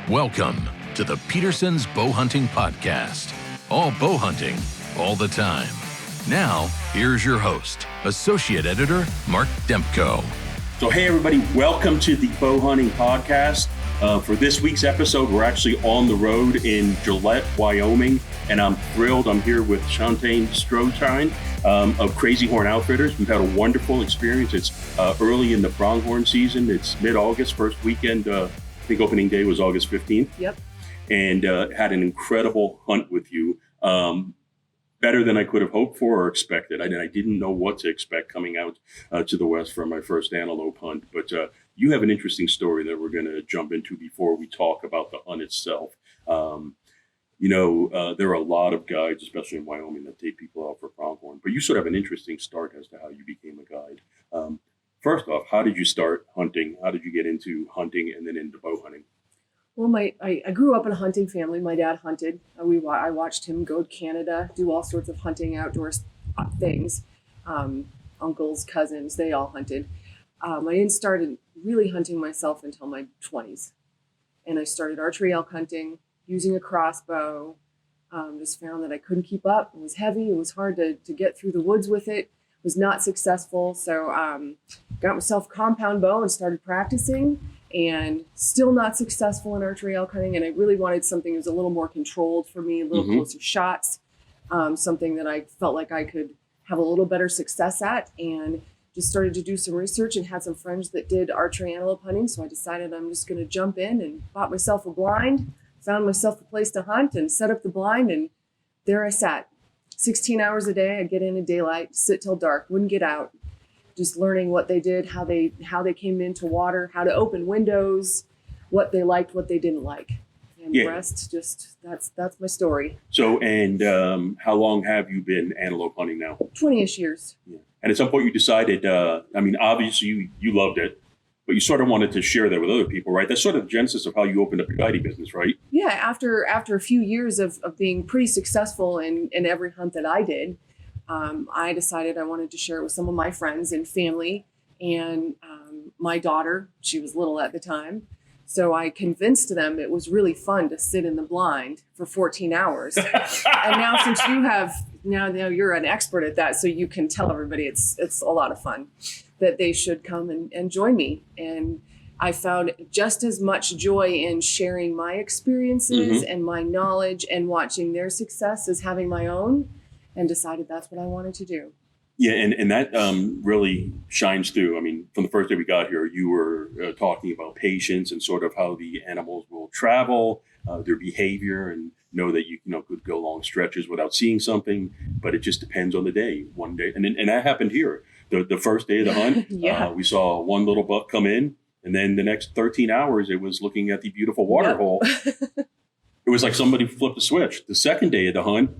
Welcome to the Petersen's Bowhunting Podcast. All bow hunting, all the time. Now, here's your host, Associate Editor Mark Demko. So, hey everybody, welcome to the Bowhunting Podcast. For this week's episode, we're actually on the road in Gillette, Wyoming, and I'm thrilled. I'm here with Shantane Strohschein of Crazy Horn Outfitters. We've had a wonderful experience. It's early in the pronghorn season. It's mid-August, first weekend. I think opening day was August 15th. Yep. And had an incredible hunt with you. Better than I could have hoped for or expected. I didn't know what to expect coming out to the west for my first antelope hunt. But you have an interesting story that we're going to jump into before we talk about the hunt itself. There are a lot of guides, especially in Wyoming, that take people out for pronghorn. But you sort of have an interesting start as to how you became a guide. First off, how did you start hunting? How did you get into hunting and then into bow hunting? Well, I grew up in a hunting family. My dad hunted. I watched him go to Canada, do all sorts of hunting, outdoors things. Uncles, cousins, they all hunted. I didn't start really hunting myself until my 20s. And I started archery elk hunting, using a crossbow. Just found that I couldn't keep up. It was heavy. It was hard to get through the woods with it. Was not successful. So got myself a compound bow and started practicing, and still not successful in archery elk hunting. And I really wanted something that was a little more controlled for me, a little closer shots, something that I felt like I could have a little better success at, and just started to do some research and had some friends that did archery antelope hunting. So I decided I'm just going to jump in and bought myself a blind, found myself a place to hunt and set up the blind. And there I sat. 16 hours a day. I'd get in at daylight, sit till dark, wouldn't get out. Just learning what they did, how they came into water, how to open windows, what they liked, what they didn't like. And the rest, just that's my story. So, and how long have you been antelope hunting now? 20-ish years. Yeah. And at some point you decided, obviously you loved it, but you sort of wanted to share that with other people, right? That's sort of the genesis of how you opened up your guiding business, right? Yeah, after a few years of being pretty successful in every hunt that I did, I decided I wanted to share it with some of my friends and family, and my daughter. She was little at the time. So I convinced them it was really fun to sit in the blind for 14 hours. And now since now you're an expert at that, so you can tell everybody it's a lot of fun, that they should come and join me. And I found just as much joy in sharing my experiences and my knowledge and watching their success as having my own, and decided that's what I wanted to do. Yeah, and that really shines through. I mean, from the first day we got here, you were talking about patience and sort of how the animals will travel, their behavior, and know that you could go long stretches without seeing something, but it just depends on the day. One day, and that happened here. The first day of the hunt, we saw one little buck come in, and then the next 13 hours, it was looking at the beautiful waterhole. It was like somebody flipped a switch. The second day of the hunt,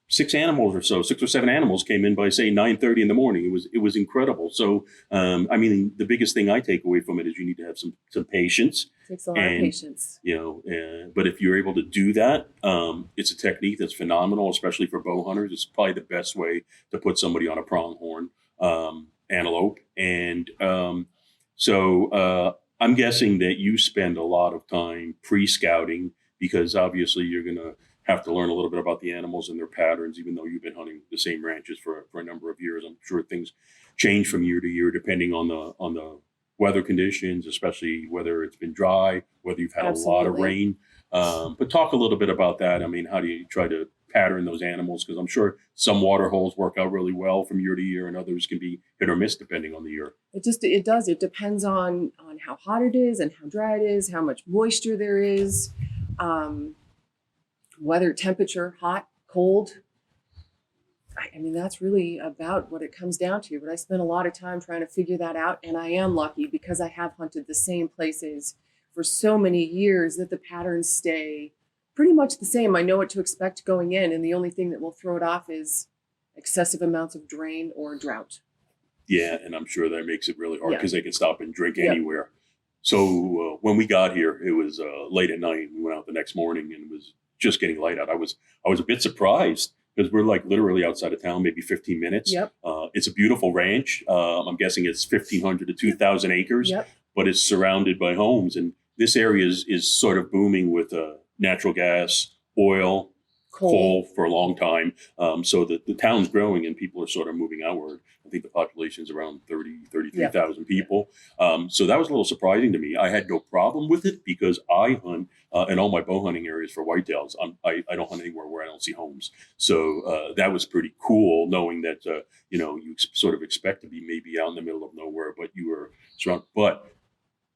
6 or 7 animals came in by, say, 9:30 in the morning. It was incredible. So, the biggest thing I take away from it is you need to have some patience. It takes a lot of patience. But if you're able to do that, it's a technique that's phenomenal, especially for bow hunters. It's probably the best way to put somebody on a pronghorn antelope. And so I'm guessing that you spend a lot of time pre-scouting, because obviously you're going to have to learn a little bit about the animals and their patterns, even though you've been hunting the same ranches for a number of years. I'm sure things change from year to year depending on the weather conditions, especially whether it's been dry, whether you've had a lot of rain. But talk a little bit about that. I mean, how do you try to pattern those animals? Because I'm sure some water holes work out really well from year to year, and others can be hit or miss depending on the year. It does. It depends on how hot it is and how dry it is, how much moisture there is. Weather, temperature, hot, cold. That's really about what it comes down to. But I spent a lot of time trying to figure that out. And I am lucky because I have hunted the same places for so many years that the patterns stay pretty much the same. I know what to expect going in. And the only thing that will throw it off is excessive amounts of drain or drought. Yeah, and I'm sure that makes it really hard because they can stop and drink anywhere. So when we got here, it was late at night. We went out the next morning and it was just getting light out. I was a bit surprised because we're like literally outside of town, maybe 15 minutes. Yep. It's a beautiful ranch. I'm guessing it's 1,500 to 2,000 acres, but it's surrounded by homes. And this area is sort of booming with natural gas, oil, coal for a long time. So the town's growing and people are sort of moving outward. I think the population is around 33,000 people. So that was a little surprising to me. I had no problem with it because I hunt in all my bow hunting areas for whitetails. I don't hunt anywhere where I don't see homes. So that was pretty cool knowing that, you sort of expect to be maybe out in the middle of nowhere, but you were surrounded. But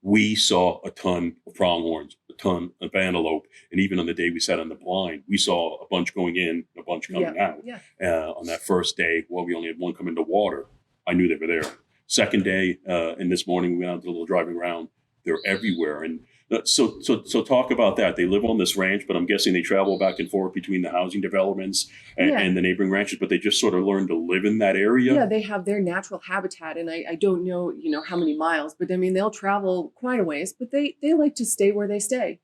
we saw a ton of pronghorns, a ton of antelope, and even on the day we sat on the blind, we saw a bunch going in, a bunch coming out. Yeah. On that first day, we only had one come into water. I knew they were there. Second day, and this morning we went out to a little driving around. They're everywhere, and so talk about that. They live on this ranch, but I'm guessing they travel back and forth between the housing developments and the neighboring ranches. But they just sort of learn to live in that area. Yeah, they have their natural habitat, and I don't know, how many miles, but I mean they'll travel quite a ways. But they like to stay where they stay.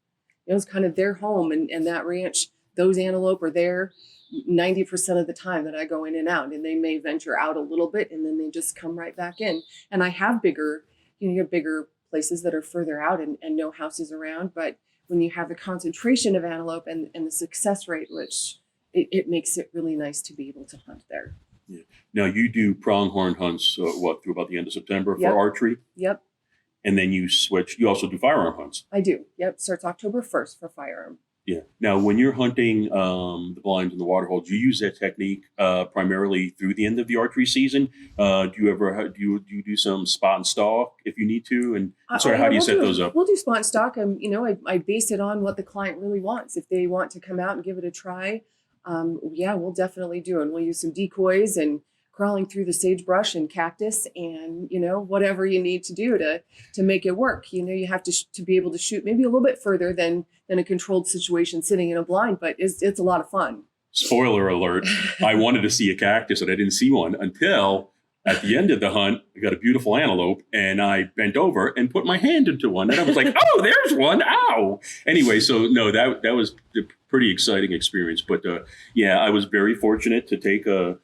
It's kind of their home, and that ranch. Those antelope are there 90% of the time that I go in and out, and they may venture out a little bit, and then they just come right back in. And I have bigger, you have bigger places that are further out and no houses around. But when you have the concentration of antelope and the success rate, which it makes it really nice to be able to hunt there. Yeah. Now you do pronghorn hunts, through about the end of September for archery? Yep. And then you also do firearm hunts? I do. Yep. Starts October 1st for firearm. Yeah. Now, when you're hunting the blinds and the waterholes, do you use that technique primarily through the end of the archery season? Do you do some spot and stalk if you need to? And how do you set those up? We'll do spot and stalk. I base it on what the client really wants. If they want to come out and give it a try, we'll definitely do it. And we'll use some decoys and crawling through the sagebrush and cactus and, whatever you need to do to make it work. You have to be able to shoot maybe a little bit further than a controlled situation sitting in a blind, but it's a lot of fun. Spoiler alert. I wanted to see a cactus and I didn't see one until at the end of the hunt. I got a beautiful antelope and I bent over and put my hand into one and I was like, oh, there's one. Ow. Anyway, so no, that was a pretty exciting experience. But I was very fortunate to take a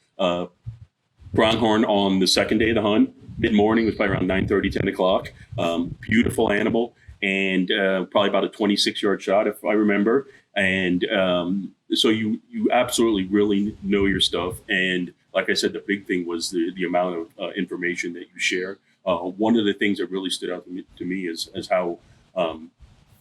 pronghorn on the second day of the hunt. Mid-morning, was probably around 9:30, 10 o'clock. Beautiful animal, and probably about a 26-yard shot, if I remember. And so you absolutely really know your stuff. And like I said, the big thing was the amount of information that you share. One of the things that really stood out to me is how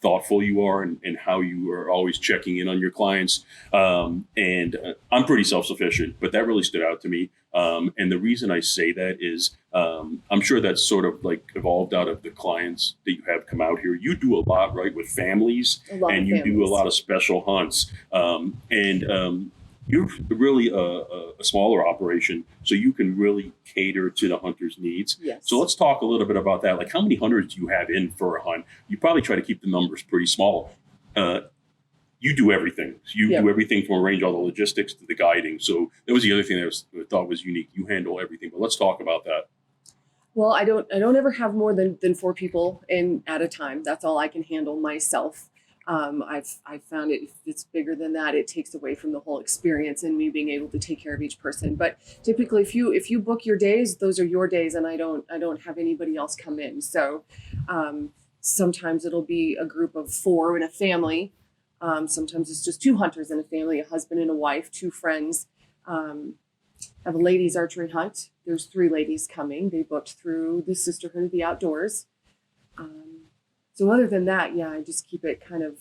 thoughtful you are and how you are always checking in on your clients. And I'm pretty self-sufficient, but that really stood out to me. And the reason I say that is I'm sure that's sort of like evolved out of the clients that you have come out here. You do a lot, right, with families, and you do a lot of special hunts. You're really a smaller operation, so you can really cater to the hunter's needs. Yes. So let's talk a little bit about that. Like, how many hunters do you have in for a hunt? You probably try to keep the numbers pretty small. You do everything. So you do everything from arrange all the logistics to the guiding. So that was the other thing that I thought was unique. You handle everything. But let's talk about that. Well, I don't ever have more than 4 people in at a time. That's all I can handle myself. I've found if it's bigger than that, it takes away from the whole experience and me being able to take care of each person. But typically, if you book your days, those are your days, and I don't have anybody else come in. So sometimes it'll be a group of 4 in a family. Sometimes it's just 2 hunters in a family, a husband and a wife, 2 friends. I have a ladies archery hunt. There's 3 ladies coming. They booked through the Sisterhood of the Outdoors. So other than that, I just keep it kind of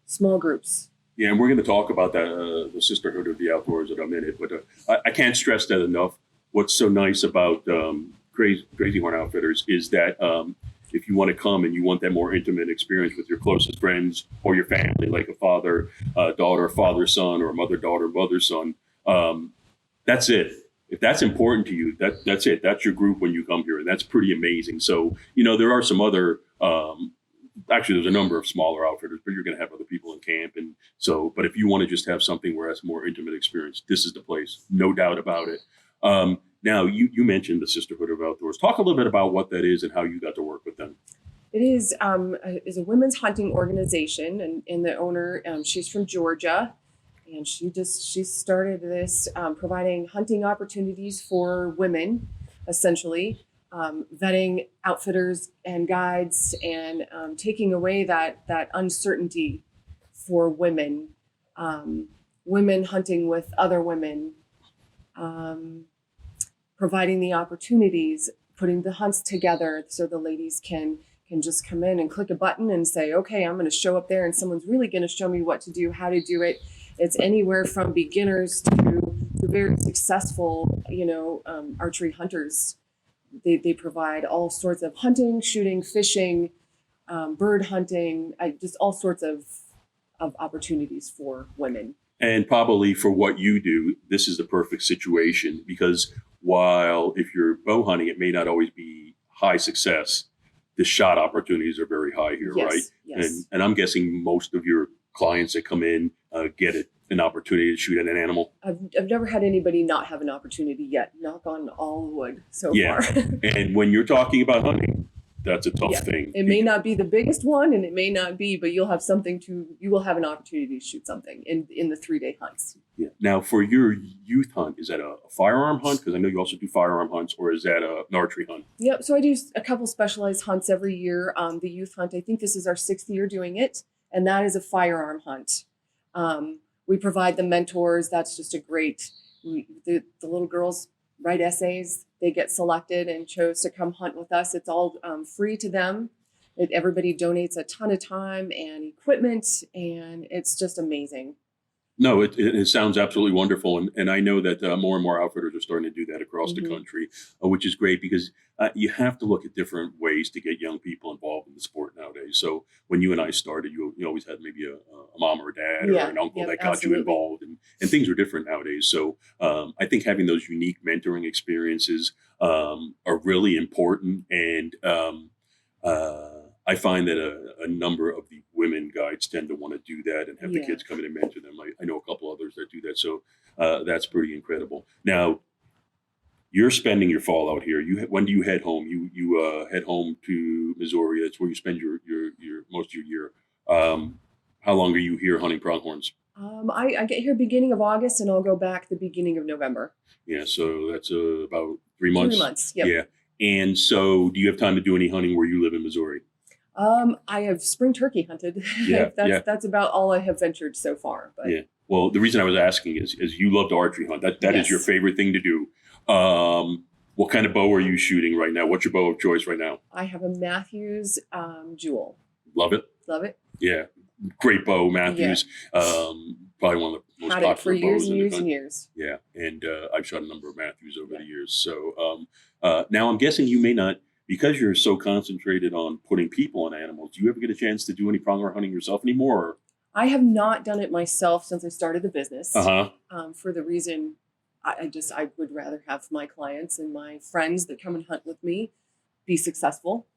small groups. Yeah, and we're going to talk about that, the Sisterhood of the Outdoors in a minute. But I can't stress that enough. What's so nice about Crazy Horn Outfitters is that if you want to come and you want that more intimate experience with your closest friends or your family, like a father, daughter, father, son, or a mother, daughter, mother, son, that's it. If that's important to you, that's it. That's your group when you come here. And that's pretty amazing. So, there are some other, actually, there's a number of smaller outfitters, but you're going to have other people in camp. And so, but if you want to just have something where it's a more intimate experience, this is the place. No doubt about it. Now, you mentioned the Sisterhood of Outdoors. Talk a little bit about what that is and how you got to work with them. It is a women's hunting organization, and the owner, she's from Georgia, and she started this providing hunting opportunities for women, essentially, vetting outfitters and guides, and taking away that uncertainty for women, women hunting with other women, providing the opportunities, putting the hunts together so the ladies can just come in and click a button and say, okay, I'm going to show up there and someone's really going to show me what to do, how to do it. It's anywhere from beginners to very successful, archery hunters. They provide all sorts of hunting, shooting, fishing, bird hunting, just all sorts of opportunities for women. And probably for what you do, this is the perfect situation, because while if you're bow hunting, it may not always be high success, the shot opportunities are very high here, Yes, right? yes. And I'm guessing most of your clients that come in get an opportunity to shoot at an animal. I've never had anybody not have an opportunity yet. Knock on all wood so Yeah. far. And when you're talking about hunting, that's a tough thing. It may not be the biggest one, and it may not be, but you will have an opportunity to shoot something in the 3-day hunts. Yeah. Now, for your youth hunt, is that a firearm hunt? Because I know you also do firearm hunts, or is that an archery hunt? Yep. So I do a couple specialized hunts every year. The youth hunt, I think this is our 6th year doing it, and that is a firearm hunt. We provide the mentors. That's just a great. The little girls write essays. They get selected and chose to come hunt with us. It's all free to them. Everybody donates a ton of time and equipment, and it's just amazing. No, it sounds absolutely wonderful. And I know that more and more outfitters are starting to do that across the country, which is great, because you have to look at different ways to get young people involved in the sport nowadays. So when you and I started, you always had maybe a mom or a dad or an uncle that got you involved, and things are different nowadays. So I think having those unique mentoring experiences are really important. And I find that a number of the women guides tend to want to do that and have the kids come in and mentor them. I know a couple others that do that. So that's pretty incredible. Now, you're spending your fall out here. When do you head home? You head home to Missouri. That's where you spend your most of your year. How long are you here hunting pronghorns? I get here beginning of August, and I'll go back the beginning of November. Yeah, so that's about 3 months. 3 months, yep. Yeah. And so do you have time to do any hunting where you live in Missouri? I have spring turkey hunted. That's about all I have ventured so far. But. Yeah. Well, the reason I was asking is you love to archery hunt. That is your favorite thing to do. What kind of bow are you shooting right now? What's your bow of choice right now? I have a Matthews Jewel. Love it. Love it. Yeah. Great bow, Matthews. Probably one of the most Had popular it for years bows and in years the and country. years. Yeah. And I've shot a number of Matthews over the years. So now I'm guessing you may not, because you're so concentrated on putting people on animals, do you ever get a chance to do any pronghorn hunting yourself anymore? Or? I have not done it myself since I started the business. For the reason I would rather have my clients and my friends that come and hunt with me be successful.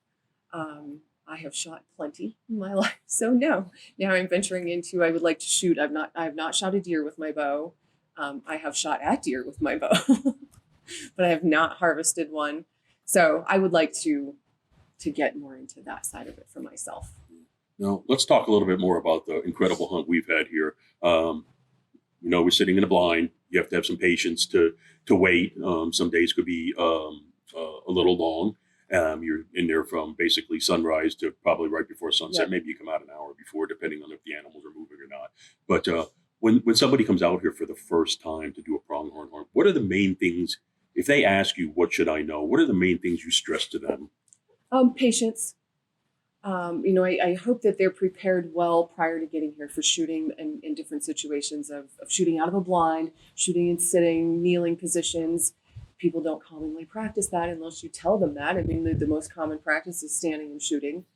I have shot plenty in my life, so now I'm venturing into. I would like to shoot. I have not shot a deer with my bow. I have shot at deer with my bow, but I have not harvested one. So I would like to get more into that side of it for myself. Now, let's talk a little bit more about the incredible hunt we've had here. We're sitting in a blind. You have to have some patience to wait. Some days could be a little long. You're in there from basically sunrise to probably right before sunset. Maybe you come out an hour before, depending on if the animals are moving or not. But when somebody comes out here for the first time to do a pronghorn hunt, what are the main things? If they ask you, what should I know? What are the main things you stress to them? Patience. I hope that they're prepared well prior to getting here for shooting in different situations of shooting out of a blind, shooting in sitting, kneeling positions. People don't commonly practice that unless you tell them that. I mean, the most common practice is standing and shooting.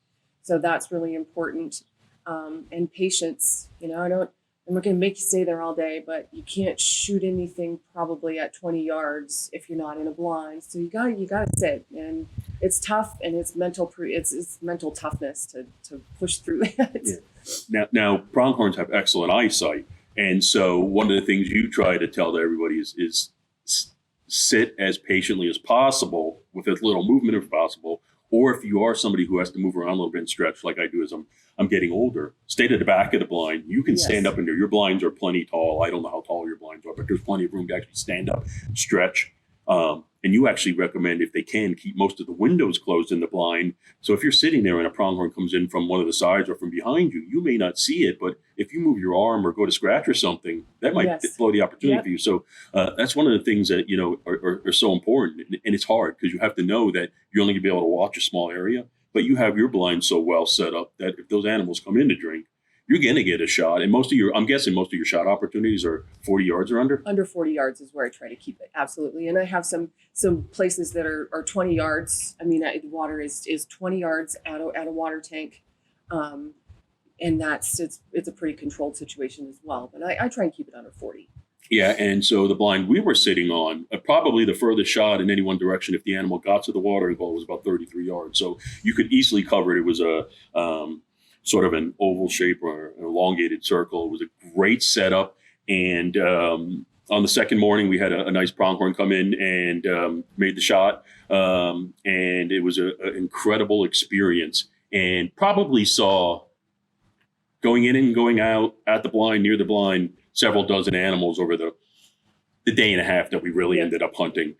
So that's really important. And patience. I'm not going to make you stay there all day, but you can't shoot anything probably at 20 yards if you're not in a blind. So you got to sit, and it's tough, and it's mental toughness to push through that. Yeah. Now pronghorns have excellent eyesight, and so one of the things you try to tell to everybody is sit as patiently as possible with as little movement as possible. Or if you are somebody who has to move around a little bit and stretch, like I do as I'm getting older, stay to the back of the blind. You can stand up in there. Your blinds are plenty tall. I don't know how tall your blinds are, but there's plenty of room to actually stand up, stretch. And you actually recommend, if they can, keep most of the windows closed in the blind. So if you're sitting there and a pronghorn comes in from one of the sides or from behind you, you may not see it, but if you move your arm or go to scratch or something, that might blow the opportunity for you. So that's one of the things that, are so important. And it's hard because you have to know that you're only going to be able to watch a small area, but you have your blind so well set up that if those animals come in to drink, you're going to get a shot. And I'm guessing most of your shot opportunities are 40 yards or under? Under 40 yards is where I try to keep it. Absolutely. And I have some places that are 20 yards. I mean, the water is 20 yards at a water tank. And it's a pretty controlled situation as well. But I try and keep it under 40. Yeah. And so the blind we were sitting on, probably the furthest shot in any one direction, if the animal got to the watering hole, was about 33 yards. So you could easily cover it. It was a sort of an oval shape or an elongated circle. It was a great setup. And on the second morning, we had a nice pronghorn come in and made the shot. And it was an incredible experience, and probably saw, going in and going out at the blind, near the blind, several dozen animals over the day and a half that we really ended up hunting.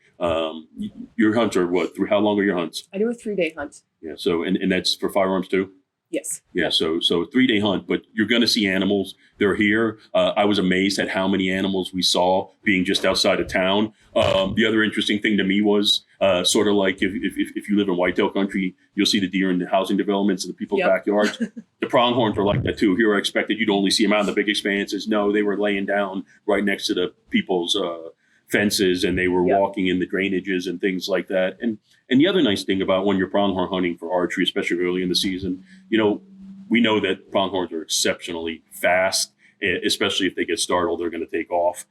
Your hunts are what? Through how long are your hunts? I do a 3-day hunt. Yeah. So, and that's for firearms too? Yes. Yeah. So 3-day hunt, but you're going to see animals. They're here. I was amazed at how many animals we saw being just outside of town. The other interesting thing to me was sort of like if you live in whitetail country, you'll see the deer in the housing developments in the people's backyards. The pronghorns were like that too. Here I expected you'd only see them out in the big expanses. No, they were laying down right next to the people's fences, and they were walking in the drainages and things like that. And the other nice thing about when you're pronghorn hunting for archery, especially early in the season, we know that pronghorns are exceptionally fast, especially if they get startled, they're going to take off.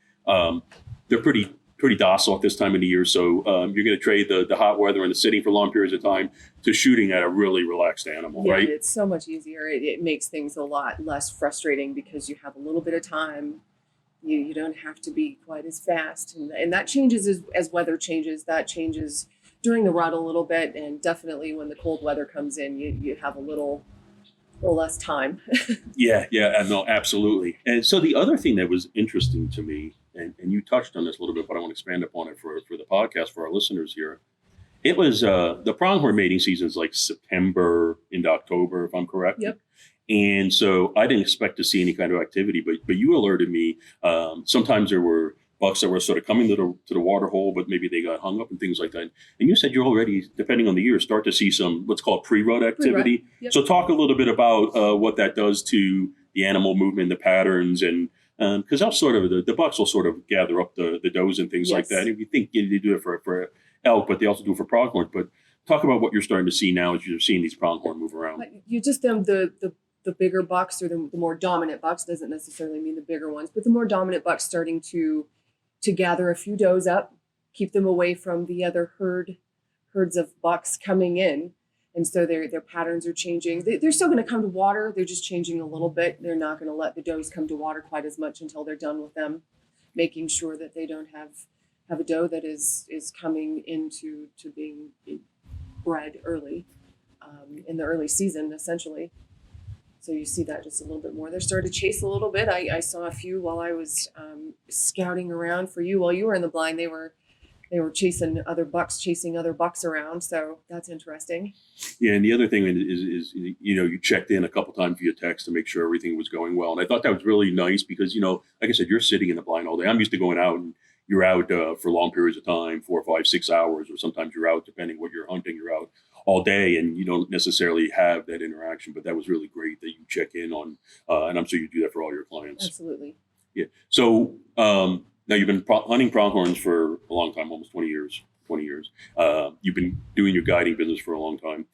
They're pretty docile at this time of the year. So you're going to trade the hot weather and the sitting for long periods of time to shooting at a really relaxed animal, right? It's so much easier. It makes things a lot less frustrating because you have a little bit of time. You don't have to be quite as fast. And that changes as weather changes. That changes during the rut a little bit. And definitely when the cold weather comes in, you have a little less time. Yeah, no, absolutely. And so the other thing that was interesting to me, and you touched on this a little bit, but I want to expand upon it for the podcast for our listeners here. It was the pronghorn mating season is like September into October, if I'm correct. Yep. And so I didn't expect to see any kind of activity, but you alerted me. Sometimes there were bucks that were sort of coming to the water hole, but maybe they got hung up and things like that. And you said you're already, depending on the year, start to see some what's called pre-rut activity. Yep. So talk a little bit about what that does to the animal movement, the patterns, and because that's sort of the bucks will sort of gather up the does and things like that. And if you think they do it for elk, but they also do it for pronghorn. But talk about what you're starting to see now as you're seeing these pronghorn move around. You just the bigger bucks or the more dominant bucks, doesn't necessarily mean the bigger ones, but the more dominant bucks starting to gather a few does up, keep them away from the other herds of bucks coming in. And so their patterns are changing. They're still going to come to water. They're just changing a little bit. They're not going to let the does come to water quite as much until they're done with them, making sure that they don't have a doe that is coming into being bred early in the early season, essentially. So you see that just a little bit more. They're starting to chase a little bit. I saw a few while I was scouting around for you. While you were in the blind, they were chasing other bucks around. So that's interesting. Yeah, and the other thing is you checked in a couple times via text to make sure everything was going well. And I thought that was really nice because, like I said, you're sitting in the blind all day. I'm used to going out and you're out for long periods of time, 4, 5, 6 hours, or sometimes you're out, depending what you're hunting, you're out all day and you don't necessarily have that interaction. But that was really great that you check in on, and I'm sure you do that for all your clients. Absolutely. Yeah. So now you've been hunting pronghorns for a long time, almost 20 years. You've been doing your guiding business for a long time.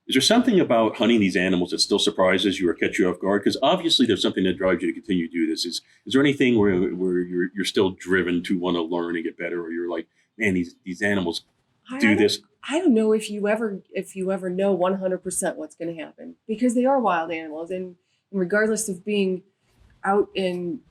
Is there something about hunting these animals that still surprises you or catch you off guard? Because obviously there's something that drives you to continue to do this. Is there anything where you're still driven to want to learn and get better, or you're like, man, these animals do this? I don't know if you ever know 100% what's going to happen, because they are wild animals, and regardless of being out in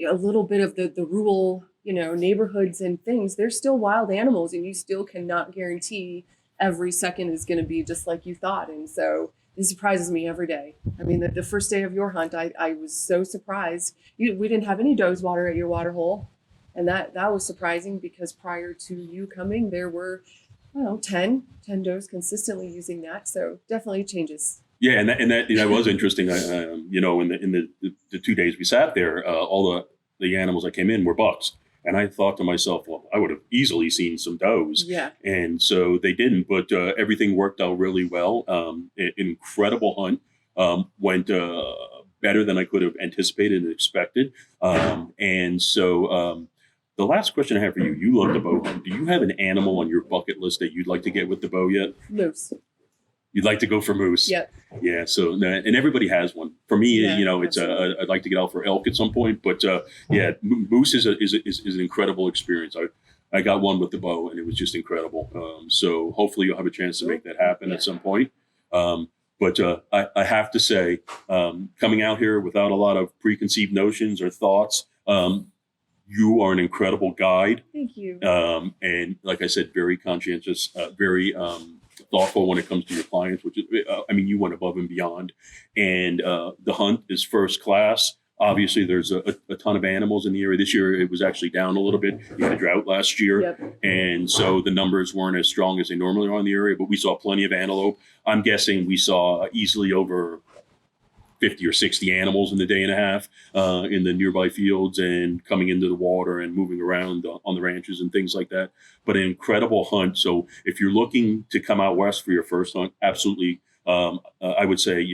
a little bit of the rural, neighborhoods and things, they're still wild animals, and you still cannot guarantee every second is going to be just like you thought. And so it surprises me every day. I mean, the first day of your hunt, I was so surprised. We didn't have any does water at your water hole. And that was surprising because prior to you coming, there were, I don't know, 10 does consistently using that. So definitely changes. Yeah, and that was interesting. In the 2 days we sat there, all the animals that came in were bucks. And I thought to myself, well, I would have easily seen some does. Yeah. And so they didn't, but everything worked out really well. An incredible hunt, went better than I could have anticipated and expected. And so the last question I have for you, you love the bow hunt. Do you have an animal on your bucket list that you'd like to get with the bow yet? Moose. You'd like to go for moose? Yep. Yeah. So, and everybody has one. For me, Yeah, it's I'd like to get out for elk at some point, but moose is an incredible experience. I got one with the bow, and it was just incredible. So hopefully you'll have a chance to make that happen at some point. But I have to say, coming out here without a lot of preconceived notions or thoughts, you are an incredible guide. Thank you. And like I said, very conscientious, very thoughtful when it comes to your clients, which is, you went above and beyond. And the hunt is first class. Obviously, there's a ton of animals in the area. This year, it was actually down a little bit. You had a drought last year. Yep. And so the numbers weren't as strong as they normally are in the area, but we saw plenty of antelope. I'm guessing we saw easily over 50 or 60 animals in the day and a half in the nearby fields and coming into the water and moving around on the ranches and things like that. But an incredible hunt. So if you're looking to come out west for your first hunt, absolutely, I would say,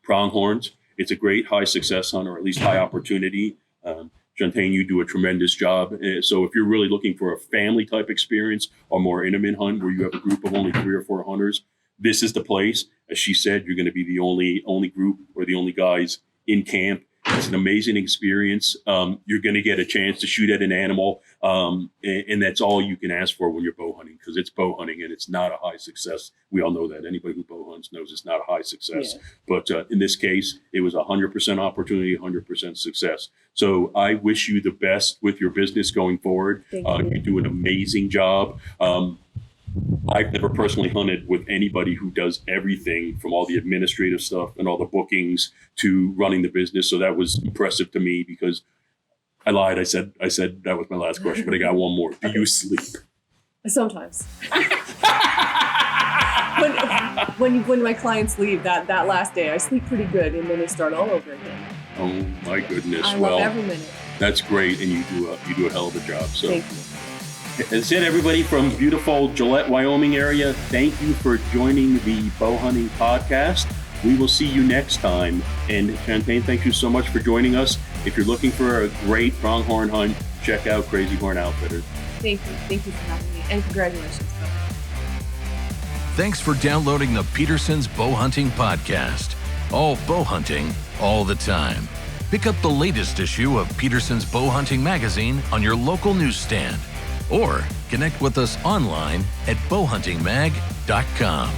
pronghorns. It's a great high success hunt, or at least high opportunity. Shantane, you do a tremendous job. So if you're really looking for a family type experience or more intimate hunt where you have a group of only 3 or 4 hunters, this is the place. As she said, you're going to be the only group or the only guys in camp. It's an amazing experience. You're going to get a chance to shoot at an animal, and that's all you can ask for when you're bow hunting, because it's bow hunting and it's not a high success. We all know that. Anybody who bow hunts knows it's not a high success. Yeah. But in this case, it was 100% opportunity, 100% success. So I wish you the best with your business going forward. You do an amazing job. I've never personally hunted with anybody who does everything from all the administrative stuff and all the bookings to running the business. So that was impressive to me, because I lied. I said that was my last question, but I got one more. Do you sleep? Sometimes. when my clients leave that last day, I sleep pretty good, and then they start all over again. Oh my goodness! I love every minute. That's great, and you do a hell of a job. So. Thank you. That's it, everybody from beautiful Gillette, Wyoming area. Thank you for joining the Bow Hunting Podcast. We will see you next time. And Shantane, thank you so much for joining us. If you're looking for a great pronghorn hunt, check out Crazy Horn Outfitters. Thank you. Thank you for having me. And congratulations. Thanks for downloading the Petersen's Bow Hunting Podcast. All bow hunting, all the time. Pick up the latest issue of Petersen's Bow Hunting magazine on your local newsstand, or connect with us online at bowhuntingmag.com.